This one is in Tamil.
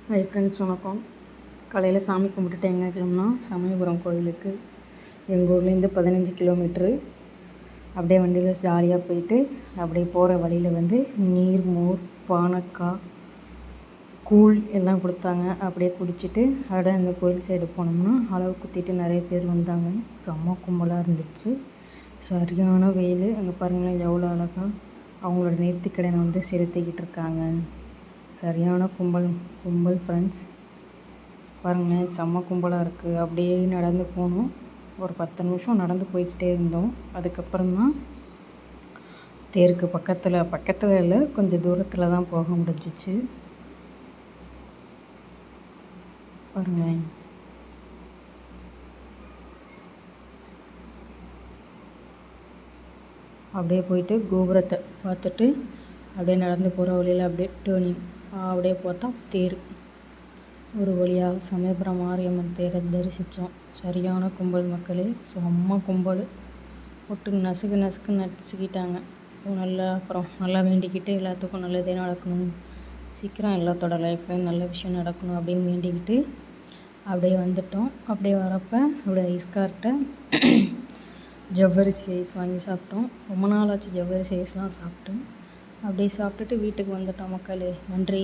ஹை ஃப்ரெண்ட்ஸ், வணக்கம். காலையில் சாமி கும்பிட்டுட்டு எங்கே கிளம்புனா சமயபுரம் கோயிலுக்கு. எங்கள் ஊர்லேருந்து 15 கிலோமீட்ரு. அப்படியே வண்டியில் ஜாலியாக போயிட்டு அப்படியே போகிற வழியில் நீர், மோர், பானக்காய், கூழ் எல்லாம் கொடுத்தாங்க. அப்படியே குடிச்சிட்டு அப்படியே அந்த கோயில் சைடு போனோம்னா அளவு குத்திட்டு நிறைய பேர் வந்தாங்க. செம்ம கும்பலாக இருந்துச்சு. சரியான வெயில். அங்கே பாருங்களேன் எவ்வளோ அழகாக அவங்களோட நேர்த்திக்கடனை செலுத்திக்கிட்டு இருக்காங்க. சரியான கும்பல் ஃப்ரெண்ட்ஸ். பாருங்களேன் செம்ம கும்பலாக இருக்குது. அப்படியே நடந்து போனோம். ஒரு 10 நிமிஷம் நடந்து போய்கிட்டே இருந்தோம். அதுக்கப்புறம் தான் தேருக்கு பக்கத்தில் இல்லை, கொஞ்சம் தூரத்தில் தான் போக முடிஞ்சிச்சு. பாருங்களேன் அப்படியே போயிட்டு கோபுரத்தை பார்த்துட்டு அப்படியே நடந்து போகிற வழியில் அப்படியே டேர்னிங் அப்படியே பார்த்தா தேர். ஒரு வழியாக சமயபுரம் மாரியம்மன் தேரை தரிசித்தோம். சரியான கும்பல் மக்களே, செம்ம கும்பல். போட்டு நசுக்கிட்டாங்க. அப்புறம் நல்லா வேண்டிக்கிட்டு எல்லாத்துக்கும் நல்லதே நடக்கணும், சீக்கிரம் எல்லாத்தோட லைஃப்லையும் நல்ல விஷயம் நடக்கணும் அப்படின்னு வேண்டிக்கிட்டு அப்படியே வந்துட்டோம். அப்படியே வரப்போ அப்படியே ஐஸ்கார்ட்டை ஜவ்வரிசி ஐஸ் வாங்கி சாப்பிட்டோம். ரொம்ப நாளாச்சு ஜவ்வரிசி ஐஸ்லாம் சாப்பிட்டு. அப்படியே சாப்பிட்டுட்டு வீட்டுக்கு வந்துட்டோம் மக்களே. நன்றி.